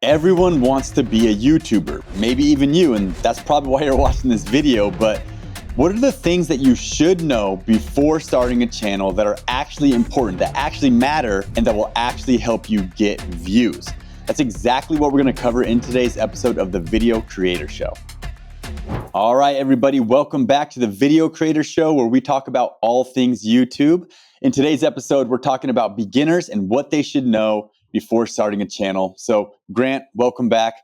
Everyone wants to be a YouTuber, maybe even you, and that's probably why you're watching this video. But what are the things that you should know before starting a channel that are actually important, that actually matter, and that will actually help you get views? That's exactly what we're going to cover in today's episode of the Video Creator Show. All right, everybody, welcome back to the Video Creator Show, where we talk about all things YouTube. In today's episode, we're talking about beginners and what they should know before starting a channel. So, Grant, welcome back.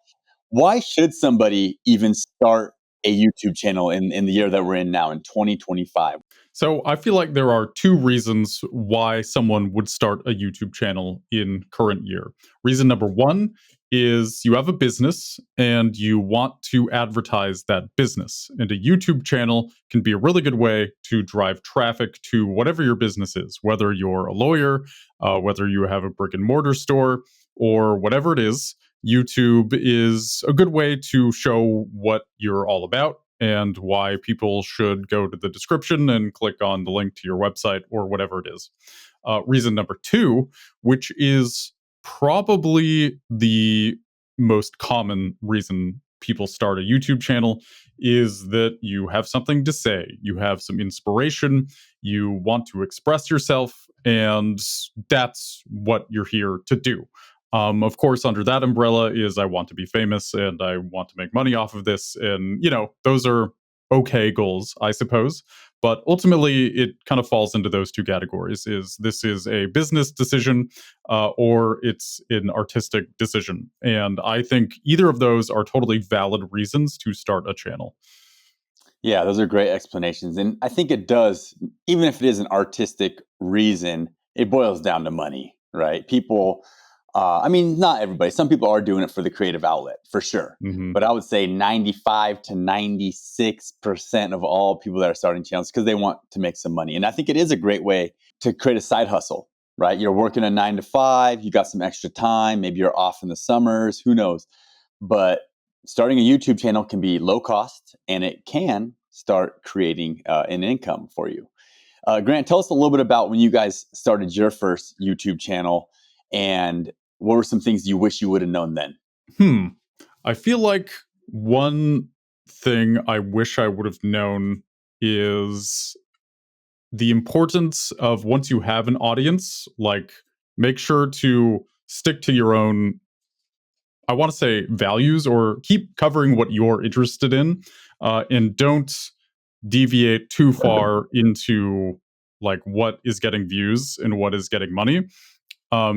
Why should somebody even start a YouTube channel in the year that we're in now, in 2025? So I feel like there are two reasons why someone would start a YouTube channel in current year. Reason number one is you have a business and you want to advertise that business. And a YouTube channel can be a really good way to drive traffic to whatever your business is, whether you're a lawyer, whether you have a brick and mortar store, or whatever it is. YouTube is a good way to show what you're all about and why people should go to the description and click on the link to your website or whatever it is. Reason number two, which is probably the most common reason people start a YouTube channel, is that you have something to say, you have some inspiration, you want to express yourself, and that's what you're here to do. Of course, under that umbrella is I want to be famous and I want to make money off of this. And, those are okay goals, I suppose. But ultimately, it kind of falls into those two categories. This is a business decision or it's an artistic decision. And I think either of those are totally valid reasons to start a channel. Yeah, those are great explanations. And I think it does, even if it is an artistic reason, it boils down to money, right? People, not everybody, some people are doing it for the creative outlet, for sure. Mhm. But I would say 95 to 96% of all people that are starting channels because they want to make some money. And I think it is a great way to create a side hustle, right? You're working a 9 to 5, you got some extra time, maybe you're off in the summers, who knows? But starting a YouTube channel can be low cost and it can start creating an income for you. Grant, tell us a little bit about when you guys started your first YouTube channel and what were some things you wish you would have known then? I feel like one thing I wish I would have known is the importance of once you have an audience, like make sure to stick to your own, I want to say values, or keep covering what you're interested in, and don't deviate too far into like what is getting views and what is getting money.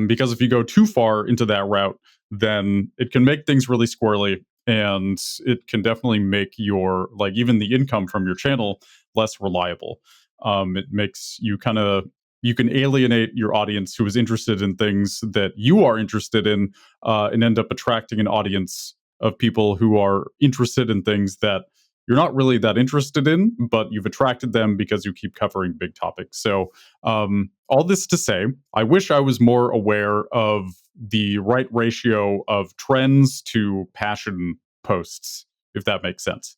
Because if you go too far into that route, then it can make things really squirrely and it can definitely make your, like, even the income from your channel less reliable. It makes you you can alienate your audience who is interested in things that you are interested in, and end up attracting an audience of people who are interested in things that you're not really that interested in, but you've attracted them because you keep covering big topics. So, all this to say, I wish I was more aware of the right ratio of trends to passion posts, if that makes sense.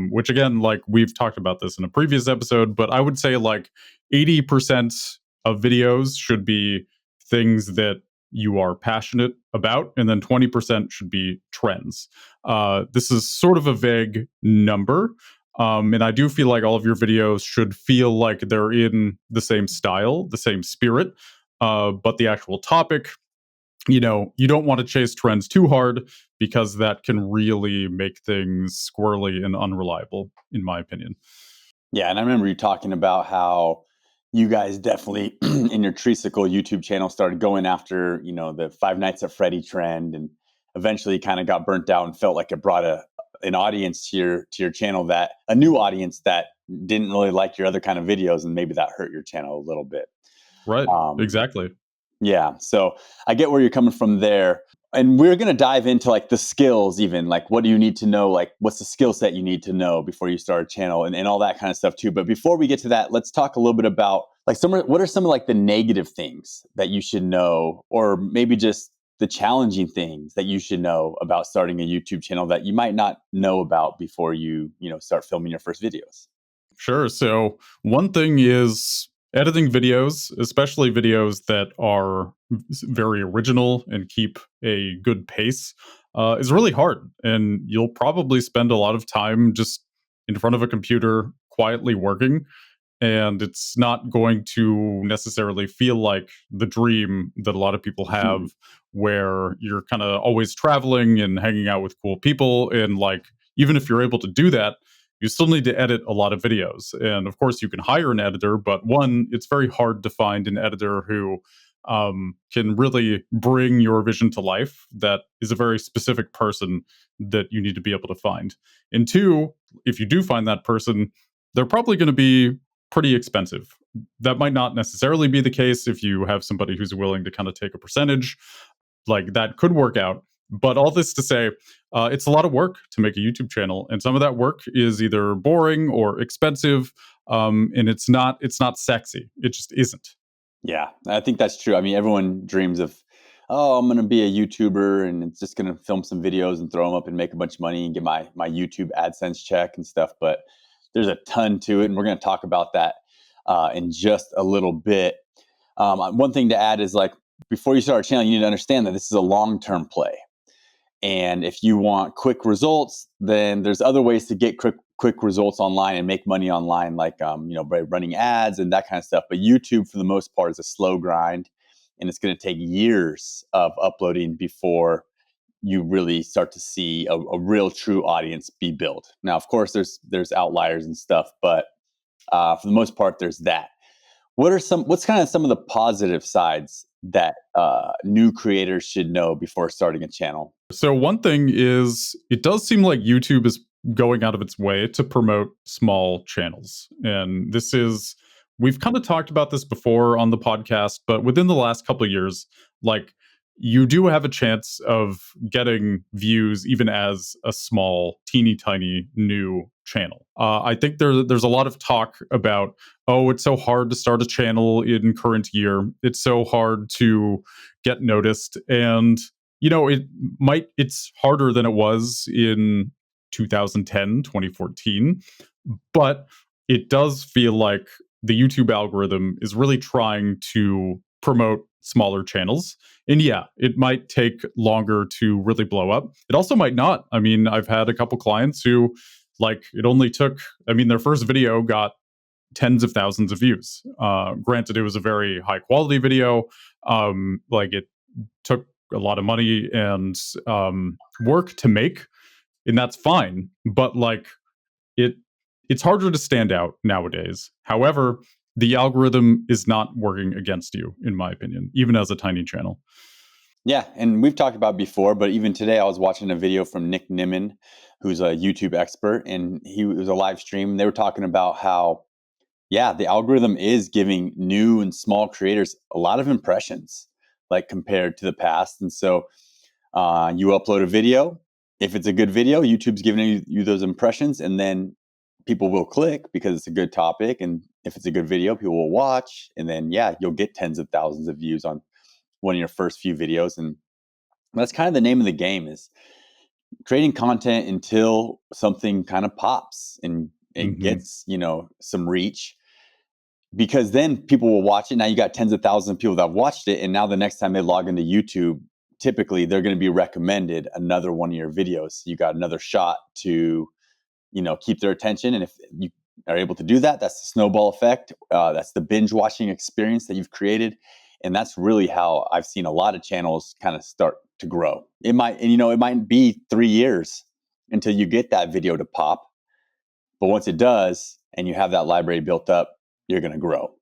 Which again, like we've talked about this in a previous episode, but I would say like 80% of videos should be things that you are passionate about, and then 20% should be trends. This is sort of a vague number. And I do feel like all of your videos should feel like they're in the same style, the same spirit. But the actual topic, you don't want to chase trends too hard because that can really make things squirrely and unreliable, in my opinion. Yeah, and I remember you talking about how you guys definitely in your Treesicle YouTube channel started going after, the Five Nights at Freddy trend and eventually kind of got burnt out and felt like it brought an audience to your channel, that a new audience that didn't really like your other kind of videos, and maybe that hurt your channel a little bit. Right. Um, Exactly. yeah, so I get where you're coming from there. And we're going to dive into like the skills, even like what do you need to know? Like what's the skill set you need to know before you start a channel, and all that kind of stuff too. But before we get to that, let's talk a little bit about like what are some of like the negative things that you should know, or maybe just the challenging things that you should know about starting a YouTube channel that you might not know about before you start filming your first videos. Sure. So one thing is Editing videos, especially videos that are very original and keep a good pace, is really hard. And you'll probably spend a lot of time just in front of a computer quietly working, and it's not going to necessarily feel like the dream that a lot of people have, where you're kind of always traveling and hanging out with cool people. And like, even if you're able to do that, you still need to edit a lot of videos. And of course you can hire an editor, but one, it's very hard to find an editor who can really bring your vision to life. That is a very specific person that you need to be able to find. And two, if you do find that person, they're probably going to be pretty expensive. That might not necessarily be the case if you have somebody who's willing to kind of take a percentage. Like that could work out. But all this to say, it's a lot of work to make a YouTube channel, and some of that work is either boring or expensive, and it's not sexy. It just isn't. Yeah, I think that's true. I mean, everyone dreams of, oh, I'm going to be a YouTuber and it's just going to film some videos and throw them up and make a bunch of money and get my YouTube AdSense check and stuff. But there's a ton to it, and we're going to talk about that in just a little bit. One thing to add is, like, before you start a channel, you need to understand that this is a long-term play. And if you want quick results, then there's other ways to get quick results online and make money online, like by running ads and that kind of stuff. But YouTube, for the most part, is a slow grind, and it's going to take years of uploading before you really start to see a real, true audience be built. Now, of course, there's outliers and stuff, but for the most part, there's that. What's kind of some of the positive sides that new creators should know before starting a channel? So one thing is, it does seem like YouTube is going out of its way to promote small channels. And this is, we've kind of talked about this before on the podcast, but within the last couple of years, like, you do have a chance of getting views even as a small, teeny tiny new channel. I think there's a lot of talk about, oh, it's so hard to start a channel in current year. It's so hard to get noticed. And it's harder than it was in 2010, 2014, but it does feel like the YouTube algorithm is really trying to promote smaller channels. And yeah, it might take longer to really blow up. It also might not. I mean, I've had a couple clients who, like, it only took, I mean, their first video got tens of thousands of views. Granted, it was a very high quality video. Like, it took a lot of money and work to make, and that's fine. But like, it it's harder to stand out nowadays. However, the algorithm is not working against you, in my opinion, even as a tiny channel. Yeah, and we've talked about before, but even today I was watching a video from Nick Nimmin, who's a YouTube expert, and he was a live stream. They were talking about how, yeah, the algorithm is giving new and small creators a lot of impressions, like, compared to the past. And so you upload a video. If it's a good video, YouTube's giving you those impressions, and then people will click because it's a good topic. And if it's a good video, people will watch, and then, yeah, you'll get tens of thousands of views on one of your first few videos. And that's kind of the name of the game, is creating content until something kind of pops and it Hmm. gets, some reach, because then people will watch it. Now you got tens of thousands of people that have watched it, and now the next time they log into YouTube, typically they're going to be recommended another one of your videos. You got another shot to, keep their attention. And if you are able to do that, that's the snowball effect. That's the binge watching experience that you've created. And that's really how I've seen a lot of channels kind of start to grow. It might be 3 years until you get that video to pop. But once it does, and you have that library built up, you're going to grow.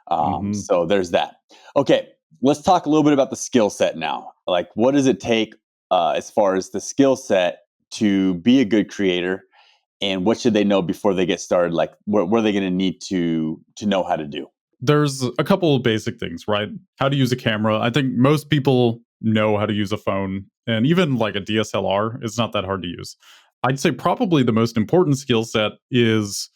Hmm. So there's that. Okay, let's talk a little bit about the skill set now. Like, what does it take as far as the skill set to be a good creator, and what should they know before they get started? Like, what are they going to need to know how to do? There's a couple of basic things, right? How to use a camera. I think most people know how to use a phone, and even like a DSLR is not that hard to use. I'd say probably the most important skill set is,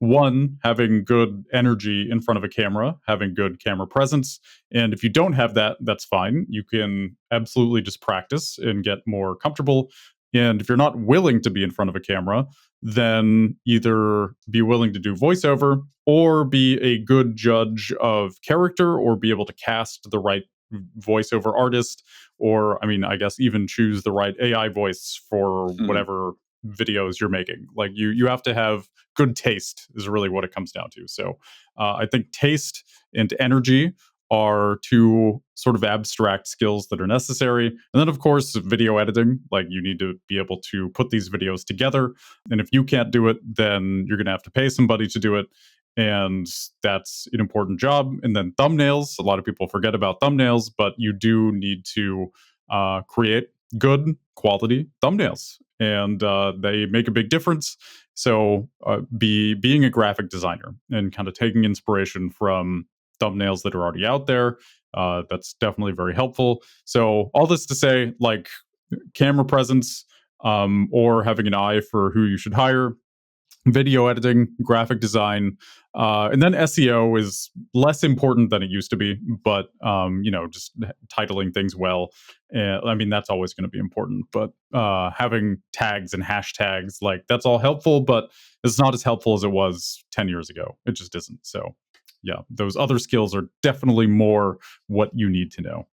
one, having good energy in front of a camera, having good camera presence. And if you don't have that, that's fine. You can absolutely just practice and get more comfortable. And if you're not willing to be in front of a camera, then either be willing to do voiceover or be a good judge of character or be able to cast the right voiceover artist, or I mean, I guess even choose the right AI voice for Mhm. whatever videos you're making. Like you have to have good taste is really what it comes down to. So I think taste and energy are two sort of abstract skills that are necessary. And then, of course, video editing. Like, you need to be able to put these videos together. And if you can't do it, then you're going to have to pay somebody to do it. And that's an important job. And then thumbnails. A lot of people forget about thumbnails, but you do need to create good quality thumbnails. And they make a big difference. So, being a graphic designer and kind of taking inspiration from thumbnails that are already out there. That's definitely very helpful. So, all this to say, like camera presence or having an eye for who you should hire, video editing, graphic design, and then SEO is less important than it used to be. But just titling things well. I mean, that's always going to be important. But having tags and hashtags, like that's all helpful, but it's not as helpful as it was 10 years ago. It just isn't. So, yeah, those other skills are definitely more what you need to know.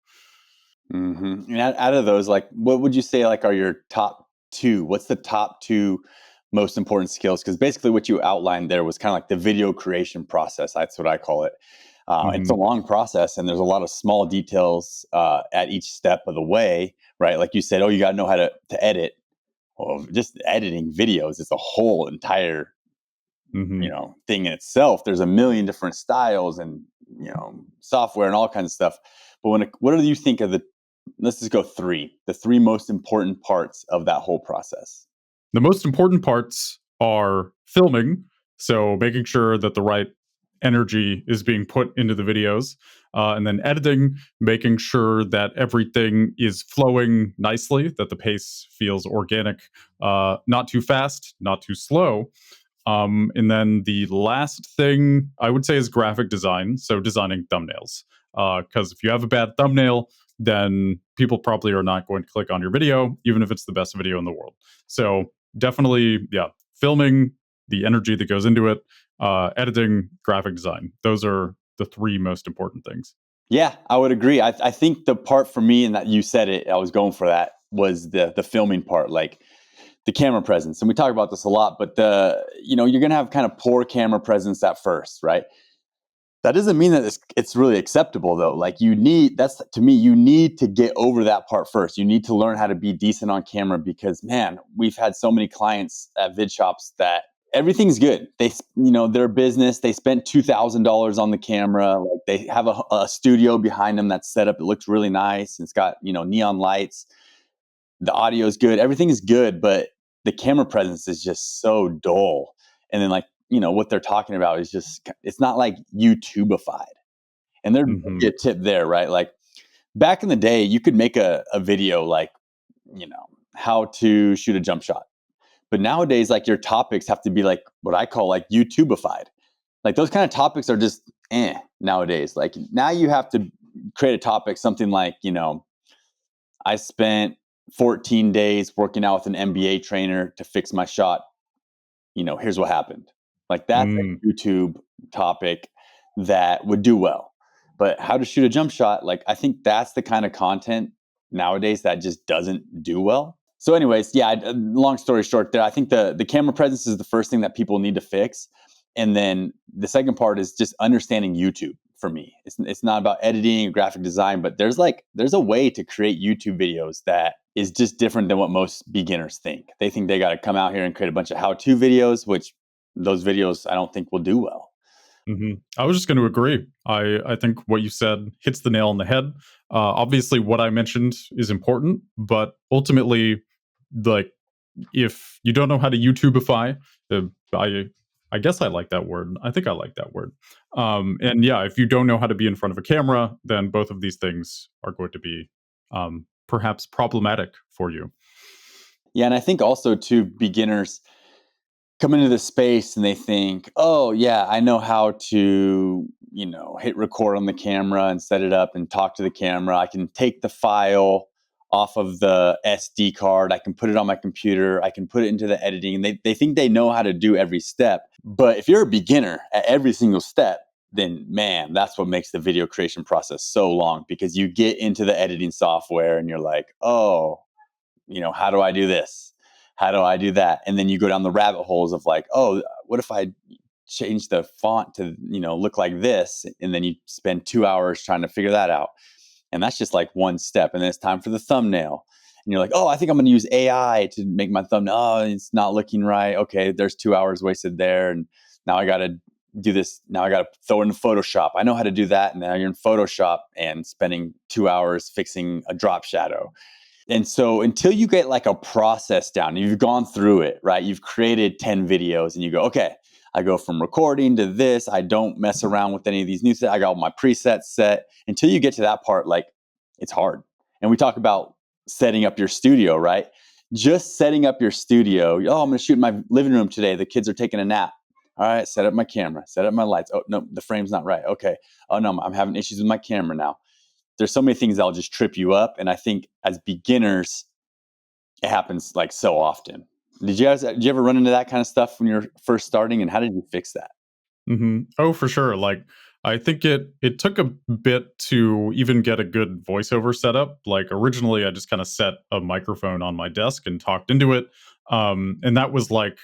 And out of those, like, what would you say like are your top two? What's the top two most important skills? Because basically, what you outlined there was kind of like the video creation process. That's what I call it. It's a Hmm. long process, and there's a lot of small details at each step of the way, right? Like you said, oh, you got to know how to edit. Well, just editing videos is a whole entire Hmm. thing in itself. There's a million different styles and software and all kinds of stuff. But what do you think of the? Let's just go the three most important parts of that whole process. The most important parts are filming, so making sure that the right energy is being put into the videos, and then editing, making sure that everything is flowing nicely, that the pace feels organic, not too fast, not too slow. And then the last thing I would say is graphic design. So designing thumbnails. Because if you have a bad thumbnail, then people probably are not going to click on your video, even if it's the best video in the world. So definitely, yeah, filming, the energy that goes into it, editing, graphic design. Those are the three most important things. Yeah, I would agree. I think the part for me, and that you said it, I was going for that, was the filming part, like the camera presence. And we talk about this a lot, but you're gonna have kind of poor camera presence at first, right? That doesn't mean that it's really acceptable though. Like that's to me, you need to get over that part first. You need to learn how to be decent on camera because man, we've had so many clients at vid shops that everything's good. Their business, they spent $2,000 on the camera. Like they have a studio behind them that's set up. It looks really nice. It's got, neon lights. The audio is good. Everything is good, but the camera presence is just so dull. And then what they're talking about is just, it's not like YouTubeified. And there'd be Hmm. a tip there, right? Like back in the day, you could make a video like, how to shoot a jump shot. But nowadays, like your topics have to be like what I call like YouTubeified. Like those kind of topics are just nowadays. Like now you have to create a topic, something like, I spent 14 days working out with an NBA trainer to fix my shot. Here's what happened. Like that's Mm. a YouTube topic that would do well. But how to shoot a jump shot, like I think that's the kind of content nowadays that just doesn't do well. So, anyways, yeah. Long story short, there, I think the camera presence is the first thing that people need to fix, and then the second part is just understanding YouTube. For me, it's not about editing or graphic design, but there's a way to create YouTube videos that is just different than what most beginners think. They think they got to come out here and create a bunch of how-to videos, which those videos I don't think will do well. Hmm. I was just going to agree. I think what you said hits the nail on the head. Obviously, what I mentioned is important, but ultimately, like if you don't know how to YouTubeify, uh, I I guess I like that word. I think I like that word. And yeah, if you don't know how to be in front of a camera, then both of these things are going to be perhaps problematic for you. Yeah, and I think also to beginners come into the space and they think, "Oh, yeah, I know how to, hit record on the camera and set it up and talk to the camera. I can take the file. off of the SD card. I can put it on my computer. I can put it into the editing. And they think they know how to do every step. But if you're a beginner at every single step, then man, that's what makes the video creation process so long, because you get into the editing software and you're like, oh, how do I do this? How do I do that? And then you go down the rabbit holes of like, oh, what if I change the font to, look like this? And then you spend 2 hours trying to figure that out. And that's just like one step. And then it's time for the thumbnail. And you're like, oh, I think I'm going to use AI to make my thumbnail. Oh, it's not looking right. Okay, there's 2 hours wasted there. And now I got to do this. Now I got to throw it in Photoshop. I know how to do that. And now you're in Photoshop and spending 2 hours fixing a drop shadow. And so until you get like a process down, you've gone through it, right? You've created 10 videos and you go, okay, I go from recording to this. I don't mess around with any of these new things. I got all my presets set. Until you get to that part, like, it's hard. And we talk about setting up your studio, right? Just setting up your studio. Oh, I'm going to shoot in my living room today. The kids are taking a nap. All right, set up my camera, set up my lights. Oh, no, the frame's not right. Okay. Oh, no, I'm having issues with my camera now. There's so many things that'll just trip you up. And I think as beginners, it happens like so often. Did you ever run into that kind of stuff when you're first starting, and how did you fix that? Oh, for sure. Like, I think it took a bit to even get a good voiceover setup. Like, originally, I just kind of set a microphone on my desk and talked into it, and that was like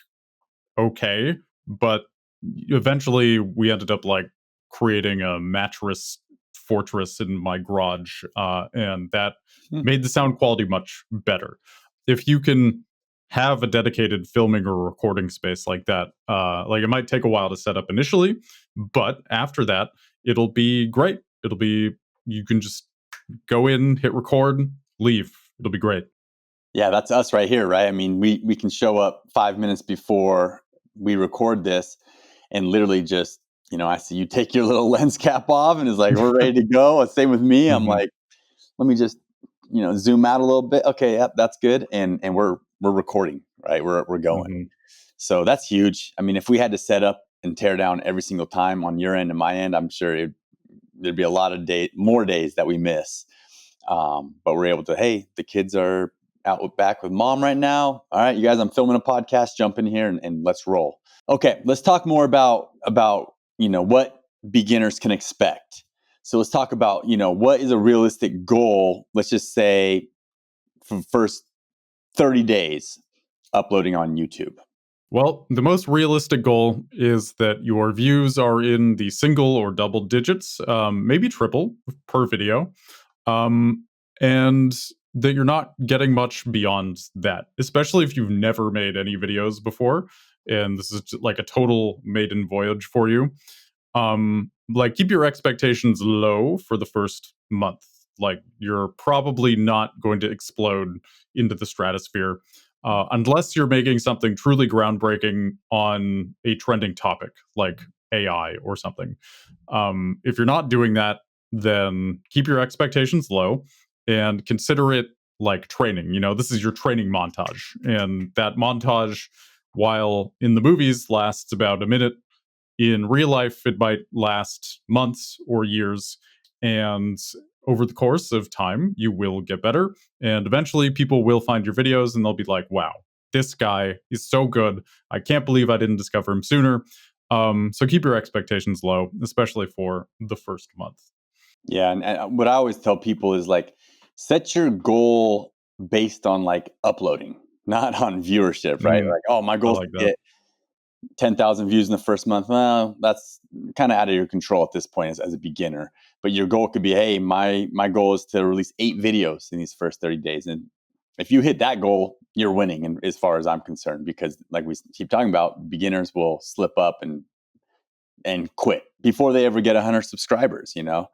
okay. But eventually, we ended up like creating a mattress fortress in my garage, and that Hmm. made the sound quality much better. If you can have a dedicated filming or recording space like that, like it might take a while to set up initially, but after that, it'll be great. It'll be You can just go in, hit record, leave. It'll be great. Yeah, that's us right here, right? I mean, we can show up 5 minutes before we record this and literally just, I see you take your little lens cap off and it's like, we're ready to go. Same with me. I'm Mhm, like, let me just, zoom out a little bit. Okay, yep, that's good. And we're recording, right? We're going. mhm. So that's huge. I mean, if we had to set up and tear down every single time on your end and my end, I'm sure there'd be a lot of more days that we miss. But we're able to, hey, the kids are out back with mom right now. All right, you guys, I'm filming a podcast. Jump in here and let's roll. Okay, let's talk more about what beginners can expect. So let's talk about what is a realistic goal. Let's just say for the first 30 days uploading on YouTube. Well, the most realistic goal is that your views are in the single or double digits, maybe triple per video, um, and that you're not getting much beyond that, especially if you've never made any videos before. And this is like a total maiden voyage for you. Like, keep your expectations low for the first month. Like, you're probably not going to explode into the stratosphere unless you're making something truly groundbreaking on a trending topic like AI or something. If you're not doing that, then keep your expectations low and consider it like training. This is your training montage, and that montage, while in the movies lasts about a minute, in real life it might last months or years. And over the course of time, you will get better. And eventually, people will find your videos and they'll be like, wow, this guy is so good. I can't believe I didn't discover him sooner. So keep your expectations low, especially for the first month. Yeah, and what I always tell people is like, set your goal based on like uploading, not on viewership, right? Mm, Like, oh, my I goal is like to that. get 10,000 views in the first month. Well, that's kind of out of your control at this point as a beginner. But your goal could be, hey, my goal is to release 8 videos in these first 30 days. And if you hit that goal, you're winning, and as far as I'm concerned, because like we keep talking about, beginners will slip up and quit before they ever get 100 subscribers. So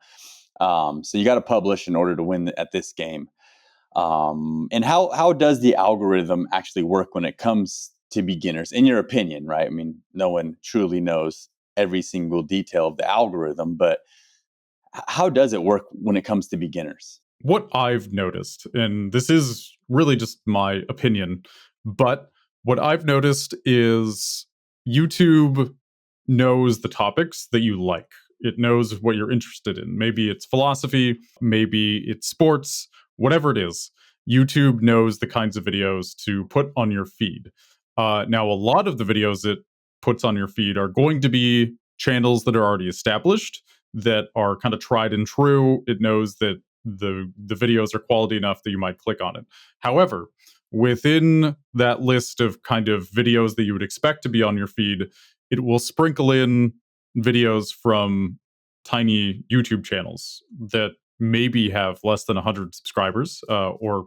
you got to publish in order to win at this game. And how does the algorithm actually work when it comes to beginners, in your opinion? Right? I mean, no one truly knows every single detail of the algorithm, but how does it work when it comes to beginners? What I've noticed, and this is really just my opinion, but what I've noticed is YouTube knows the topics that you like. It knows what you're interested in. Maybe it's philosophy, maybe it's sports, whatever it is. YouTube knows the kinds of videos to put on your feed. Now, a lot of the videos it puts on your feed are going to be channels that are already established, that are kind of tried and true. It knows that the videos are quality enough that you might click on it. However, within that list of kind of videos that you would expect to be on your feed, it will sprinkle in videos from tiny YouTube channels that maybe have less than 100 subscribers, or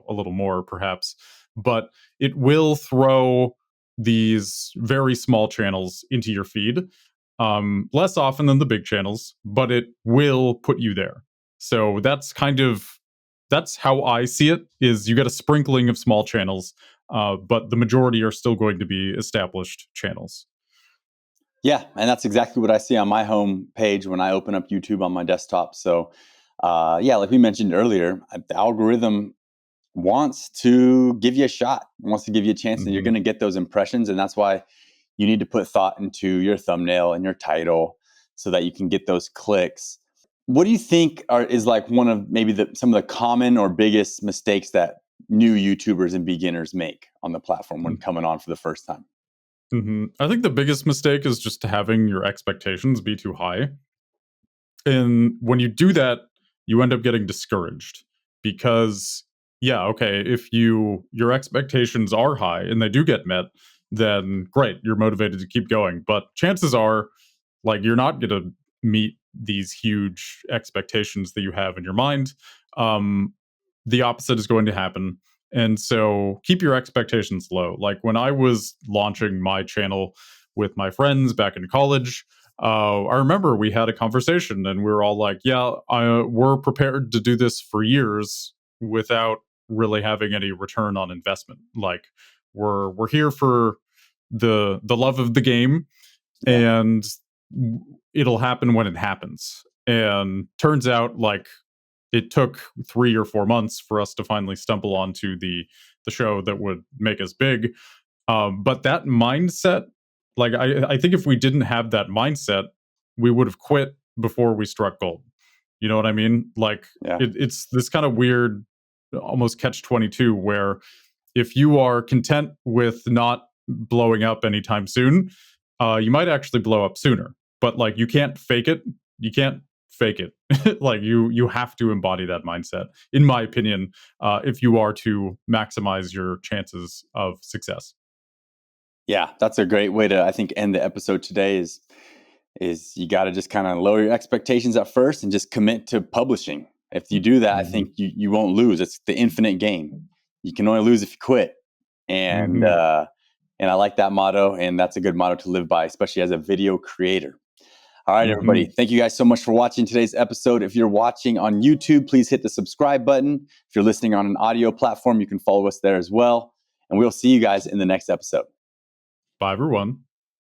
a little more perhaps, but it will throw these very small channels into your feed, less often than the big channels, but it will put you there. So that's how I see it. Is you get a sprinkling of small channels, but the majority are still going to be established channels. Yeah, and that's exactly what I see on my home page when I open up YouTube on my desktop. So, yeah, like we mentioned earlier, the algorithm wants to give you a shot, wants to give you a chance, and you're Mm-hmm. going to get those impressions. And that's why you need to put thought into your thumbnail and your title so that you can get those clicks. What do you think is like one of maybe some of the common or biggest mistakes that new YouTubers and beginners make on the platform when coming on for the first time? I think the biggest mistake is just having your expectations be too high. And when you do that, you end up getting discouraged because, yeah, okay, if your expectations are high and they do get met, then great, you're motivated to keep going. But chances are, like, you're not going to meet these huge expectations that you have in your mind. Um, the opposite is going to happen. And so keep your expectations low. Like when I was launching my channel with my friends back in college, I remember we had a conversation and we were all like, yeah, we're prepared to do this for years without really having any return on investment. Like we're here for the love of the game, Yeah. and it'll happen when it happens. And turns out, like, it took 3 or 4 months for us to finally stumble onto the show that would make us big. But that mindset, like, I think if we didn't have that mindset, we would have quit before we struck gold. You know what I mean? Like, Yeah. it's this kind of weird, almost catch 22, where if you are content with not blowing up anytime soon, you might actually blow up sooner. But like, you can't fake it. You can't fake it. Like you have to embody that mindset, in my opinion, if you are to maximize your chances of success. Yeah, that's a great way to, I think, end the episode today is you got to just kind of lower your expectations at first and just commit to publishing. If you do that, I Hmm. think you won't lose. It's the infinite game. You can only lose if you quit. And Hmm. uh and I like that motto, and that's a good motto to live by, especially as a video creator. All right, everybody. Hmm. Thank you guys so much for watching today's episode. If you're watching on YouTube, please hit the subscribe button. If you're listening on an audio platform, you can follow us there as well. And we'll see you guys in the next episode. Bye, everyone.